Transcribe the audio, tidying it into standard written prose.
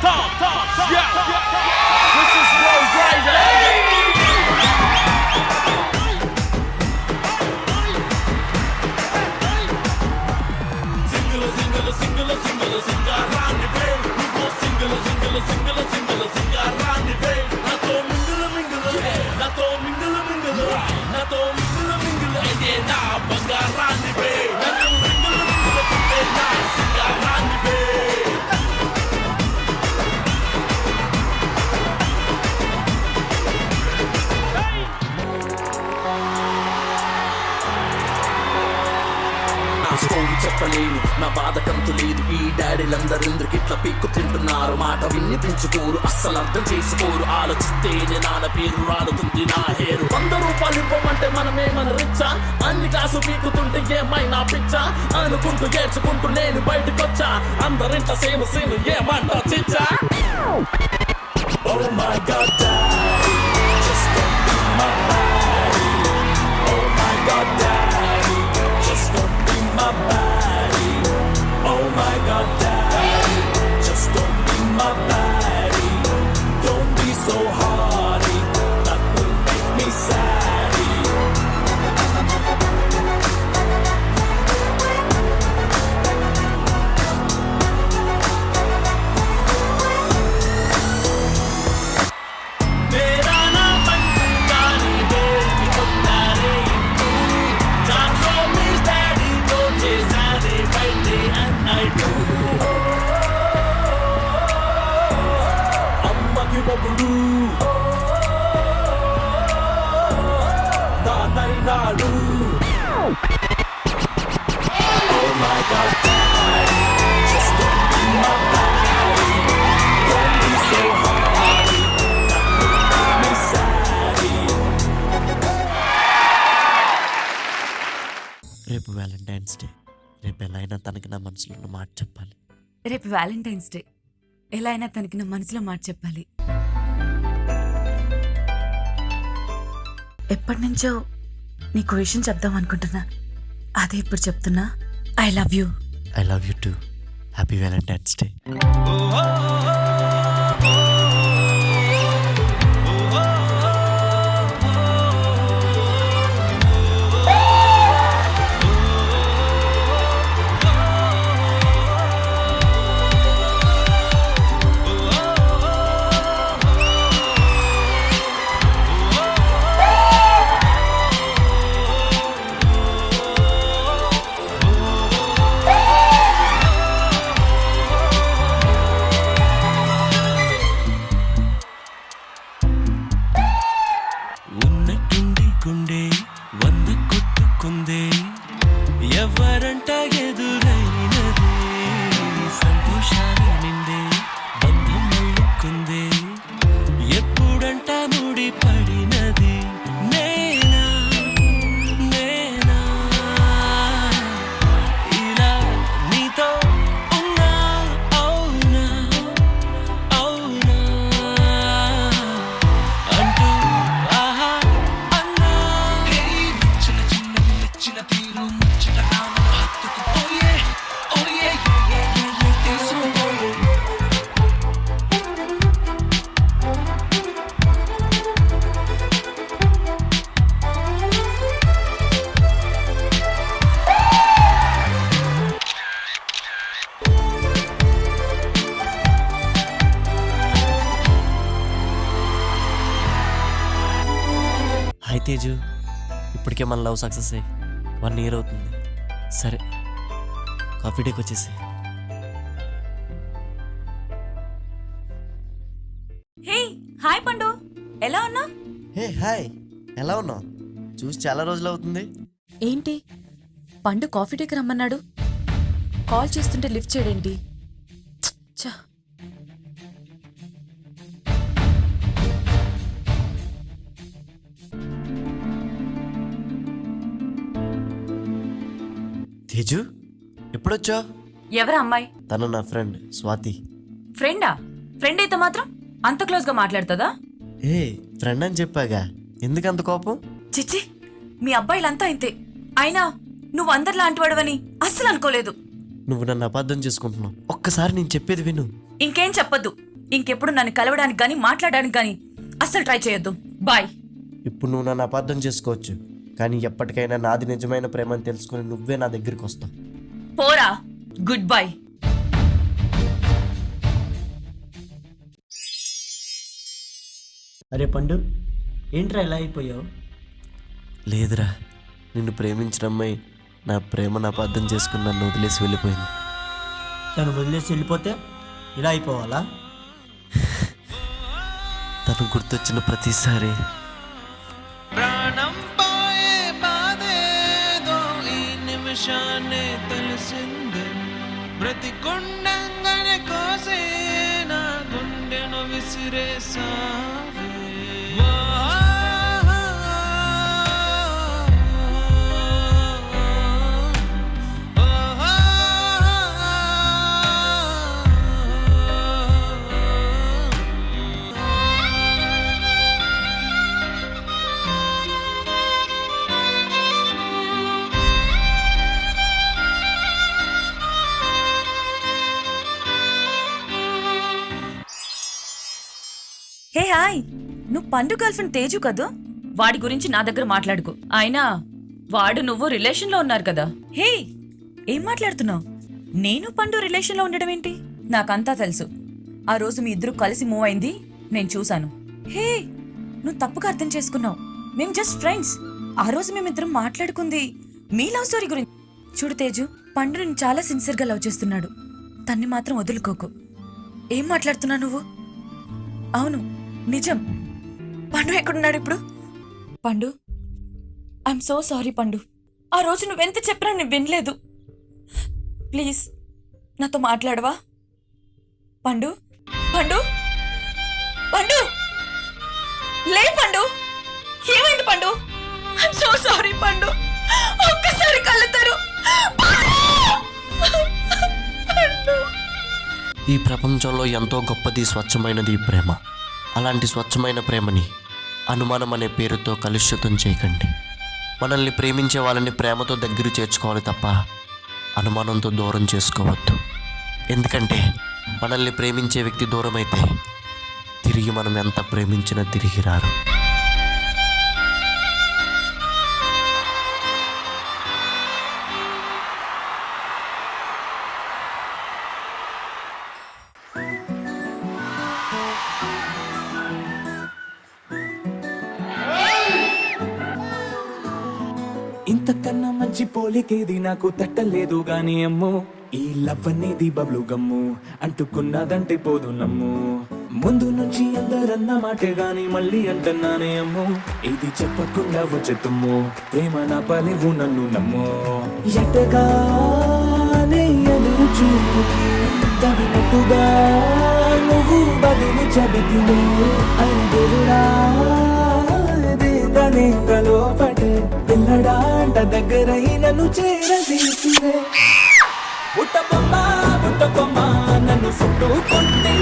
Yeah. This is Rose Rider. Story చెప్పలేను నా బాధ కంతు లేదు. ఈ డాడీలందరెందుకు ఇట్లా పీక్కు తింటున్నారు? మాట విన్ని పెంచుకోరు, అస్సలు అర్థం చేసుకోరు. ఆలోచిస్తేనే నాన్న పేరు రాలుతుంది నా హేరు. 100 రూపాయలు ఇవ్వమంటే మనమేమన రిచ్చా? అన్ని క్లాసు పీకుతుంటే ఏమైనా పిచ్చా? అనుకుంటూ ఏడ్చుకుంటూ నేను బయటకొచ్చా. అందరింట సేమ్ సేమ్ ఏమంటా చిచ్చా? Oh my God, Daddy, just don't be my baddie. Oh my God, Daddy, just don't be my baddie. Oh my God, Daddy, just don't be my baddie. Don't be so hardy, that will make me saddy. Mera naam Pankani baby kottare intu. Janro me daddy ko chesade birthday and I do. Ammaki mogudu nanai naadu. Oh my God, Daddy, just don't be my baddie. Don't be so hardy, that will make me saddy. రేపు Valentine's day. రేపు ఎలా అయినా తనకి నా మనసులో ఉన్న మాట చెప్పాలి. రేపు వ్యాలంటైన్స్ డే. ఎలా అయినా తనకి నా మనసులో మాట చెప్పాలి. ఎప్పటి నుంచో నీకు విషయం చెప్దాం అనుకుంటున్నా. అదే ఇప్పుడు చెప్తున్నా. I love you. I love you two. Happy Valentine's day. ఉన్నట్టుండి గుండె 100 కొట్టుకుందే. ఎవరంట ఎదురైనది సంతోషాలు నిండే బంధం మళ్ళుకుందే. ఎప్పుడంట ముడి పడినది నేనా నేనా ఇలా నీతో ఉన్నా అవునా అవునా అంటూ ఆహా అన్నా. చిన్న చిన్న చిన్న తీరు ముచ్చటగా మన హత్తుకుపోయే ఓయే తీసుకోయే. హాయ్ తేజు. ఇప్పటికే మన లవ్ సక్సెస్ అయ్యి 1 year అవుతుంది. సరే కాఫీ డేకి వచ్చేసి. హే హాయ్ పండు, ఎలా ఉన్నా? హే హాయ్, ఎలా ఉన్నావు? చూసి చాలా రోజులు అవుతుంది. ఏంటి పండు కాఫీ డేకి రమ్మన్నాడు? కాల్ చేస్తుంటే లిఫ్ట్ చేయడేంటి? ఛ. తేజు ఎప్పుడొచ్చా? ఎవరా అమ్మాయి? తను నా ఫ్రెండ్ స్వాతి. ఫ్రెండా? ఫ్రెండ్ అయితే మాత్రం అంత క్లోజ్ గా మాట్లాడుతుందా? ఏ ఫ్రెండ్ అని చెప్పాగా, ఎందుకంత కోపం? చిచ్చి, మీ అబ్బాయిలంతా ఇంతే. అయినా నువ్వు అందరిలాంటి వాడవని అస్సలు అనుకోలేదు. నువ్వు నన్ను అబద్ధం చేసుకుంటున్నావు. ఒక్కసారి నేను చెప్పేది విను. ఇంకేం చెప్పొద్దు. ఇంకెప్పుడు నన్ను కలవడానికి గాని మాట్లాడడానికి గాని అస్సలు ట్రై చేయొద్దు. బాయ్. ఇప్పుడు నువ్వు నన్ను అపార్థం చేసుకోవచ్చు, కానీ ఎప్పటికైనా నాది నిజమైన ప్రేమని తెలుసుకుని నువ్వే నా దగ్గరికి వస్తావు. పోరా. Good bye. అరే పండు, ఏంట్రా ఇలా అయిపోయావు? లేదురా, నిన్ను ప్రేమించిన అమ్మాయి నా ప్రేమను అపార్థం చేసుకుని నన్ను వదిలేసి వెళ్ళిపోయింది. తను వదిలేసి వెళ్ళిపోతే ఇలా అయిపోవాలా? తను గుర్తొచ్చిన ప్రతిసారి ప్రాణం పోయే బాధేదో ఈ నిమిషాన్నే తెలిసింది. బ్రతికుండంగానే కోసే నా గుండెను విసిరేసావే. హే హాయ్, నువ్వు పండు గర్ల్ ఫ్రెండ్ తేజు కదా? వాడి గురించి నా దగ్గర మాట్లాడుకో. అయినా వాడు నువ్వు రిలేషన్ లో ఉన్నారు కదా. హే, ఏం మాట్లాడుతున్నావు? నేను పండు రిలేషన్ లో ఉండడం ఏంటి? నాకంతా తెలుసు. ఆ రోజు మీ ఇద్దరు కలిసి మూవ్ అయింది నేను చూశాను. హే, నువ్వు తప్పుగా అర్థం చేసుకున్నావు. మేం జస్ట్ ఫ్రెండ్స్. ఆ రోజు మేమిద్దరం మాట్లాడుకుంది మీ లవ్ స్టోరీ గురించి. చూడు తేజు, పండు నేను చాలా సిన్సియర్ గా లవ్ చేస్తున్నాడు. తన్ని మాత్రం వదులుకోకు. ఏం మాట్లాడుతున్నావు నువ్వు? అవును, నిజం. పండు ఎక్కడున్నాడు ఇప్పుడు? పండు, ఐఎమ్ సో సారీ పండు. ఆ రోజు నువ్వెంత చెప్పినా నేను వినలేదు. ప్లీజ్ నాతో మాట్లాడవా? పండు, పండు, పండు, లే పండు. ఏమైంది పండు? ఐఎమ్ సో సారీ పండు. ఒక్కసారి కళ్ళతారు. ఈ ప్రపంచంలో ఎంతో గొప్పది, స్వచ్ఛమైనది ఈ ప్రేమ. అలాంటి స్వచ్ఛమైన ప్రేమని అనుమానం అనే పేరుతో కలుషితం చేయకండి. మనల్ని ప్రేమించే వాళ్ళని ప్రేమతో దగ్గర చేర్చుకోవాలి తప్ప అనుమానంతో దూరం చేసుకోవద్దు. ఎందుకంటే మనల్ని ప్రేమించే వ్యక్తి దూరం అయితే తిరిగి మనం ఎంత ప్రేమించినా తిరిగి రారు. ఇంతకన్నా మంచి పోలికేది నాకు తట్టలేదు గాని అమ్మో, ఈ లవ్ అనేది బబ్లు గమ్ము, అంటుకున్నదంటే పోదు నమ్ము. ముందు నుంచి అందరన్న మాటే గాని మళ్ళీ అంటున్నానే అమ్మో, ఇది చెప్పకుండా వచ్చే తుమ్ము, ప్రేమ నా పలివు నన్ను నమ్ము. ఎటగానే ఎదురు చూపుకి తగినట్టుగా నువ్వు బదులు చెబితివే. ఐదురా లోపటే పిల్లడాంట దగ్గరై నన్ను చేరదీసివే. బుట్ట బొమ్మ నన్ను చుట్టుకుంటే